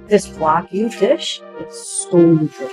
This Wagyu dish, it's so good.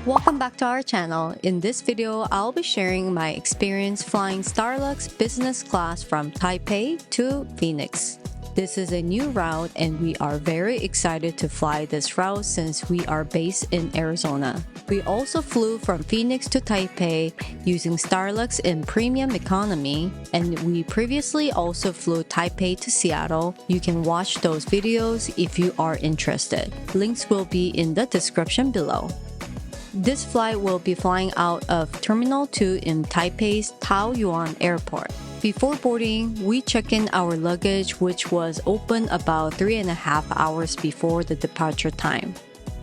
Welcome back to our channel. In this video, I'll be sharing my experience flying Starlux business class from Taipei to Phoenix. This is a new route and we are very excited to fly this route since we are based in Arizona. We also flew from Phoenix to Taipei using Starlux in premium economy, and we previously also flew Taipei to Seattle. You can watch those videos if you are interested. Links will be in the description below. This flight will be flying out of Terminal 2 in Taipei's Taoyuan Airport. Before boarding, we check in our luggage, which was open about 3.5 hours before the departure time.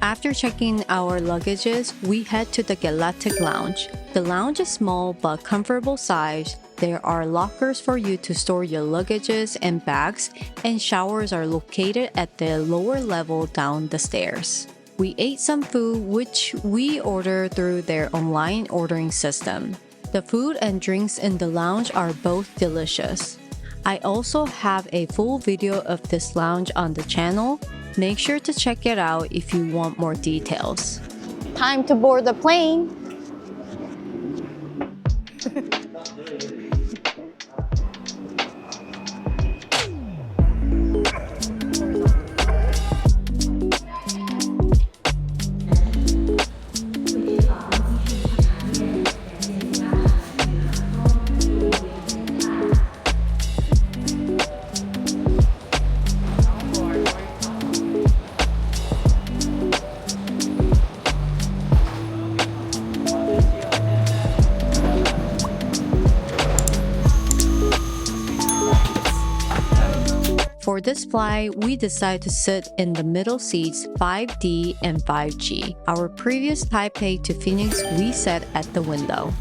After checking our luggages, we head to the GALACTIC Lounge. The lounge is small but comfortable size. There are lockers for you to store your luggages and bags, and showers are located at the lower level down the stairs. We ate some food which we ordered through their online ordering system. The food and drinks in the lounge are both delicious. I also have a full video of this lounge on the channel. Make sure to check it out if you want more details. Time to board the plane! For this flight, we decided to sit in the middle seats 5D and 5G. Our previous Taipei to Phoenix, we sat at the window.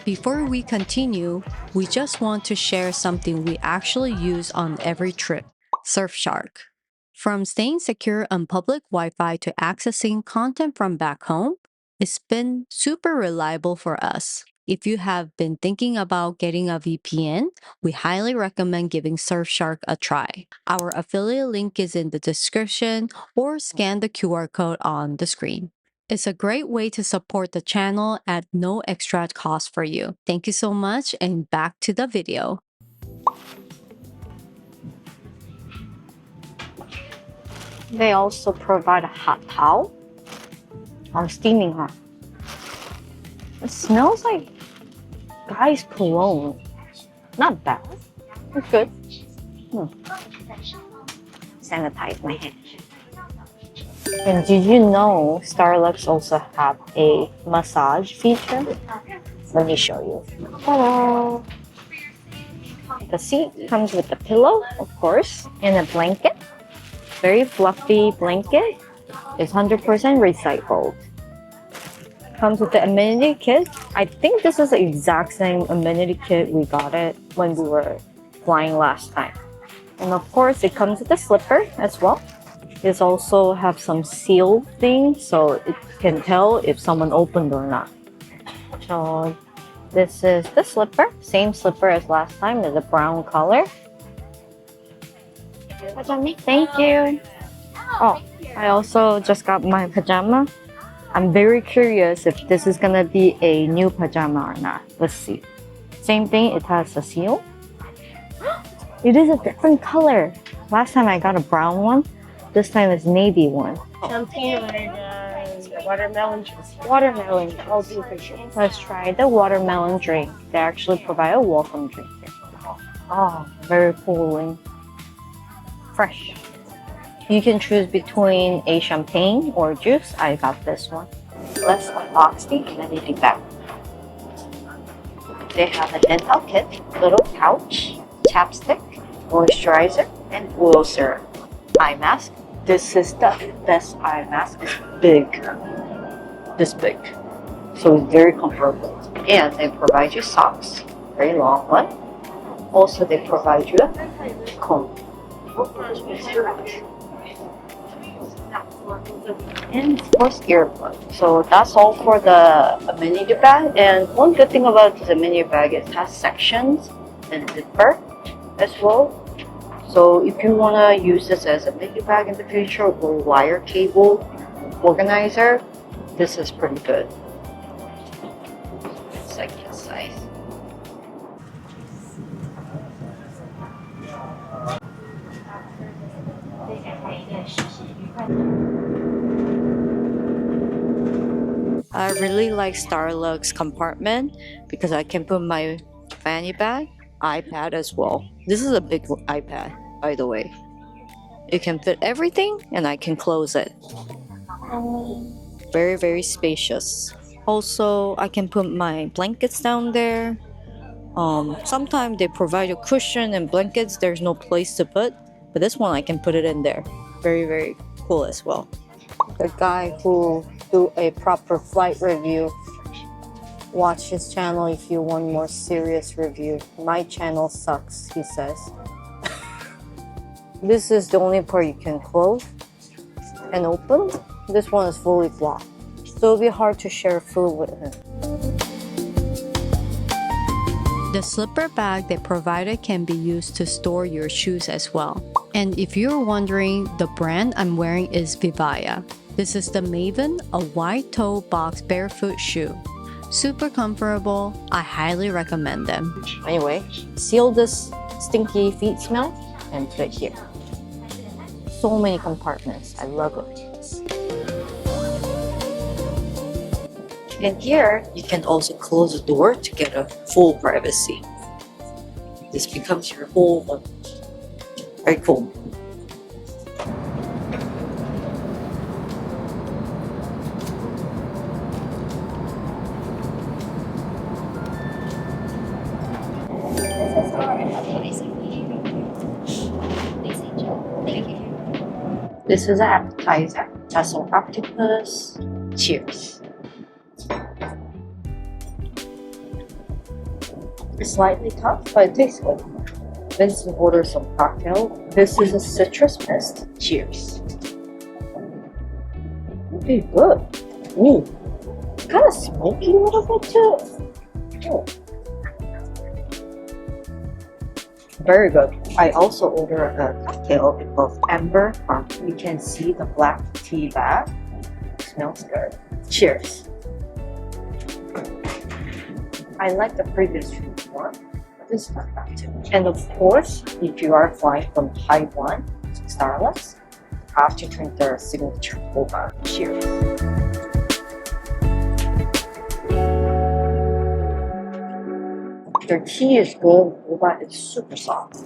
Before we continue, we just want to share something we actually use on every trip: Surfshark. From staying secure on public Wi-Fi to accessing content from back home, it's been super reliable for us. If you have been thinking about getting a VPN, we highly recommend giving Surfshark a try. Our affiliate link is in the description or scan the QR code on the screen. It's a great way to support the channel at no extra cost for you. Thank you so much, and back to the video. They also provide a hot towel. I'm steaming, huh? It smells like guy's cologne. Not bad. It's good. Sanitize my hands. And did you know Starlux also have a massage feature? Let me show you. Ta-da! The seat comes with a pillow, of course, and a blanket. Very fluffy blanket. It's 100% recycled. Comes with the Amenity Kit. I think this is the exact same Amenity Kit we got it when we were flying last time. And of course, it comes with a slipper as well. It also have some seal thing, so it can tell if someone opened or not. So this is the slipper, same slipper as last time, is a brown color. Thank you. Oh, I also just got my pajama. I'm very curious if this is gonna be a new pajama or not. Let's see. Same thing, it has a seal. It is a different color. Last time I got a brown one. This time it's navy one. Champagne or watermelon juice. Watermelon. I'll do for sure. Let's try the watermelon drink. They actually provide a welcome drink here. Oh, very cooling. Fresh. You can choose between a champagne or juice. I got this one. Let's unbox the Amenity bag. They have a dental kit, little pouch, chapstick, moisturizer, and oil serum. Eye mask. This is the best eye mask. It's big. This big. So it's very comfortable. And they provide you socks. Very long one. Also, they provide you a comb. And of course, earbuds. So that's all for the Amenity bag. And one good thing about this Amenity bag is it has sections and zipper as well. So if you want to use this as a mini bag in the future or wire cable organizer, this is pretty good. It's like this size. I really like Starlux compartment because I can put my fanny bag, iPad as well. This is a big iPad, by the way. It can fit everything and I can close it. Very, very spacious. Also, I can put my blankets down there. Sometimes they provide a cushion and blankets. There's no place to put, but this one I can put it in there. Very, very cool as well. The guy who do a proper flight review, watch his channel if you want more serious review. My channel sucks, he says. This is the only part you can close and open. This one is fully blocked, so it'll be hard to share food with him. The slipper bag they provided can be used to store your shoes as well. And if you're wondering, the brand I'm wearing is Vivaya. This is the Maven, a wide toe box barefoot shoe. Super comfortable. I highly recommend them. Anyway, seal this stinky feet smell and put it here. So many compartments. I love it. And here, you can also close the door to get a full privacy. This becomes your whole one. Very cool. This is an appetizer. Has some octopus. Cheers. It's slightly tough, but it tastes good. Vincent ordered some cocktail. This is a citrus mist. Cheers. Okay, good. Ooh, kind of smoky a little bit too. Oh. Very good. I also ordered a cocktail of amber from. You can see the black tea bag. Smells good. Cheers. I like the previous two more, but this is not bad too. And of course, if you are flying from Taiwan to Starlux, you have to drink their signature boba. Cheers. Their tea is good, boba is super soft.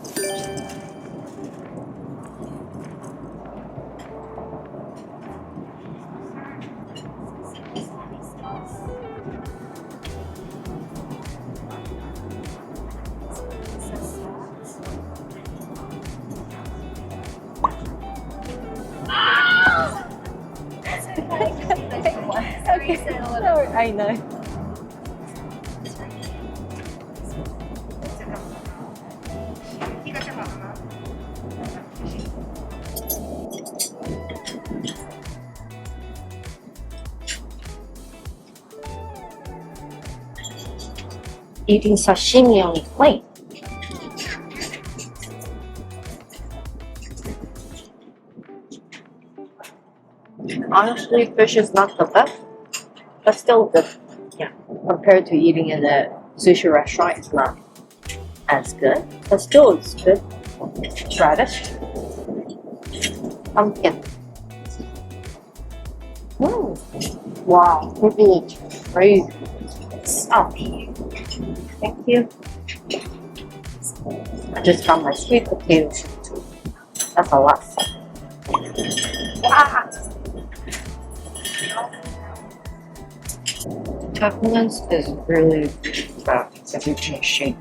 I know. Eating sashimi on a plate. Honestly, fish is not the best, but still good. Yeah, compared to eating in a sushi restaurant, it's not as good, but still it's good. Radish, pumpkin. Wow, it's crazy. Oh, thank you. I just got my sweet potato soup too. That's a lot. Ah! Turbulence is really bad if you can shake.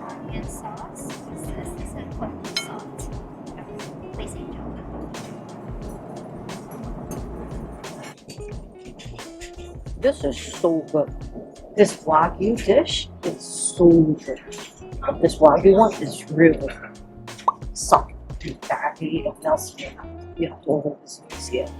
Onion sauce. This is a cooking salt. Please enjoy. This is so good. This Wagyu dish is so good. This Wagyu one is really soft and fatty and melty. You have to order this to see it.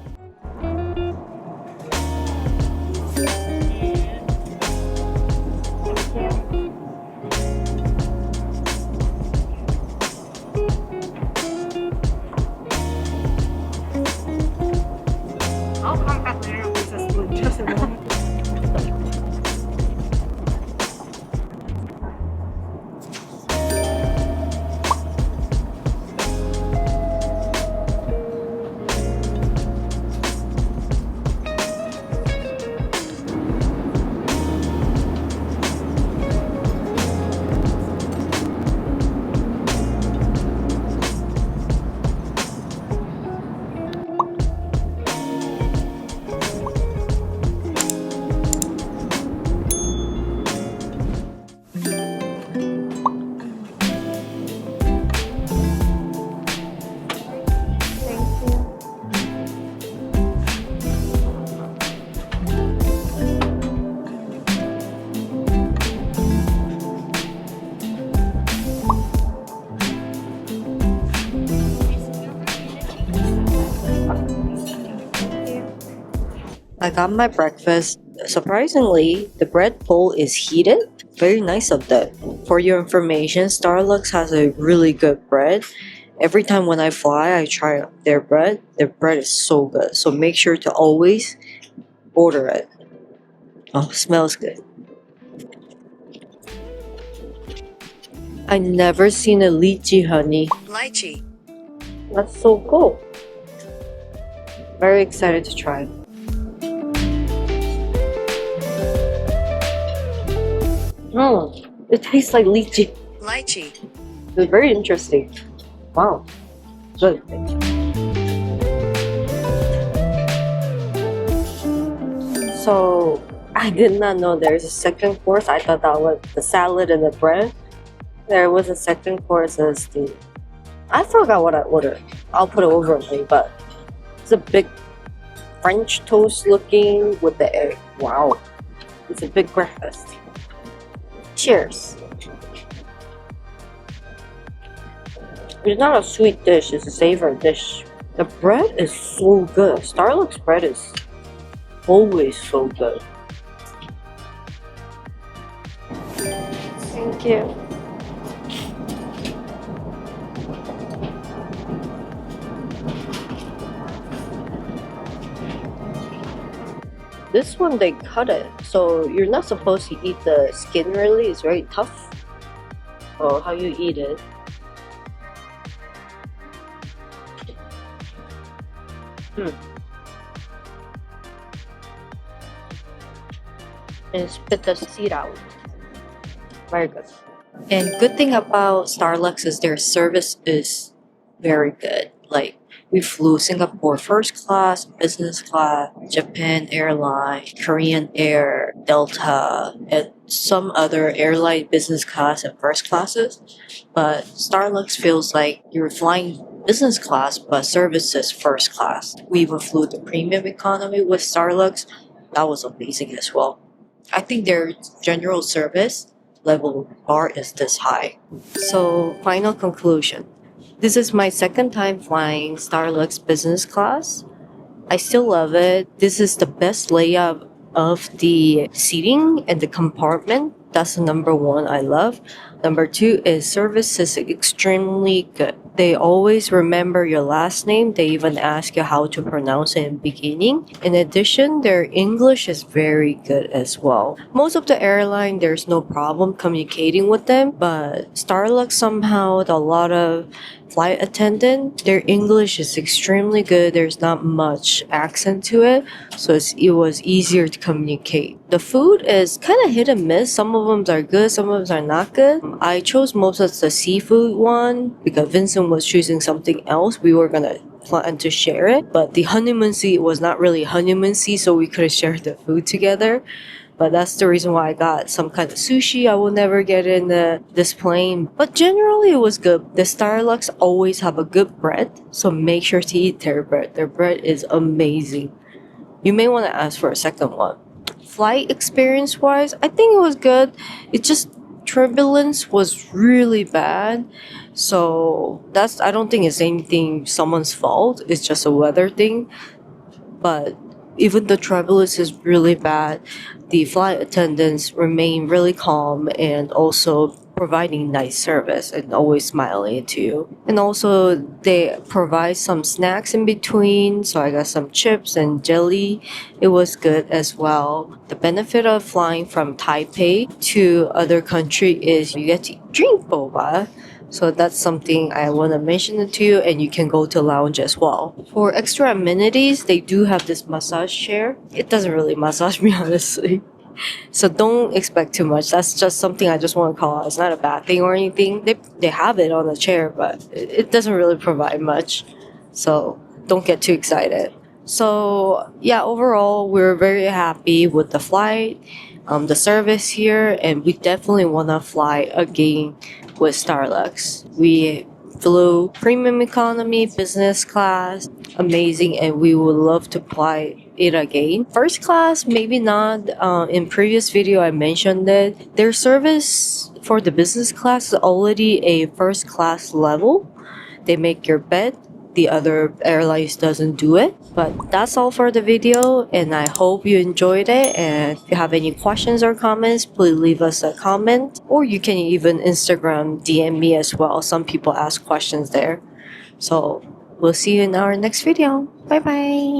I'll come back later with this food just a moment. I got my breakfast. Surprisingly, the bread bowl is heated. Very nice of that. For your information, Starlux has a really good bread. Every time when I fly, I try their bread. Their bread is so good. So make sure to always order it. Oh, smells good. I never seen a lychee honey. Lychee. That's so cool. Very excited to try it. It tastes like lychee. Lychee. It's very interesting. Wow. Good. So I did not know there's a second course. I thought that was the salad and the bread. There was a second course as the I forgot what I ordered. I'll put it over me, but it's a big French toast looking with the egg. Wow. It's a big breakfast. Cheers. It's not a sweet dish, it's a savory dish. The bread is so good. Starlux bread is always so good. Thank you. This one they cut it, so you're not supposed to eat the skin really, it's very tough. Oh, how you eat it. And spit the seed out. Very good. And good thing about Starlux is their service is very good. Like, we flew Singapore first class, business class, Japan Airlines, Korean Air, Delta, and some other airline business class and first classes. But Starlux feels like you're flying business class, but service is first class. We even flew the premium economy with Starlux. That was amazing as well. I think their general service level bar is this high. So, final conclusion. This is my second time flying Starlux business class. I still love it. This is the best layout of the seating and the compartment. That's the number one I love. Number two is service is extremely good. They always remember your last name. They even ask you how to pronounce it in the beginning. In addition, their English is very good as well. Most of the airline, there's no problem communicating with them, but Starlux somehow, a lot of flight attendant. Their English is extremely good. There's not much accent to it, so it was easier to communicate. The food is kind of hit and miss. Some of them are good, some of them are not good. I chose most of the seafood one because Vincent was choosing something else. We were gonna plan to share it, but the honeymoon seat was not really honeymoon seat, so we couldn't share the food together. But that's the reason why I got some kind of sushi I will never get in this plane. But generally it was good. The Starlux always have a good bread, so make sure to eat their bread. Their bread is amazing. You may want to ask for a second one. Flight experience wise, I think it was good. It just turbulence was really bad. So I don't think it's anything someone's fault. It's just a weather thing. But even the turbulence is really bad. The flight attendants remain really calm and also providing nice service and always smiling to you. And also they provide some snacks in between, so I got some chips and jelly. It was good as well. The benefit of flying from Taipei to other country is you get to drink boba. So that's something I want to mention it to you, and you can go to lounge as well. For extra amenities, they do have this massage chair. It doesn't really massage me honestly. So don't expect too much. That's just something I just want to call out. It's not a bad thing or anything. They have it on the chair, but it doesn't really provide much. So don't get too excited. So yeah, overall, we're very happy with the flight, the service here, and we definitely want to fly again with Starlux. We flew premium economy, business class, amazing, and we would love to fly it again. First class, maybe not. In previous video, I mentioned that their service for the business class is already a first class level. They make your bed. The other airlines doesn't do it. But that's all for the video, and I hope you enjoyed it. And if you have any questions or comments, please leave us a comment, or you can even Instagram DM me as well. Some people ask questions there. So we'll see you in our next video. Bye bye.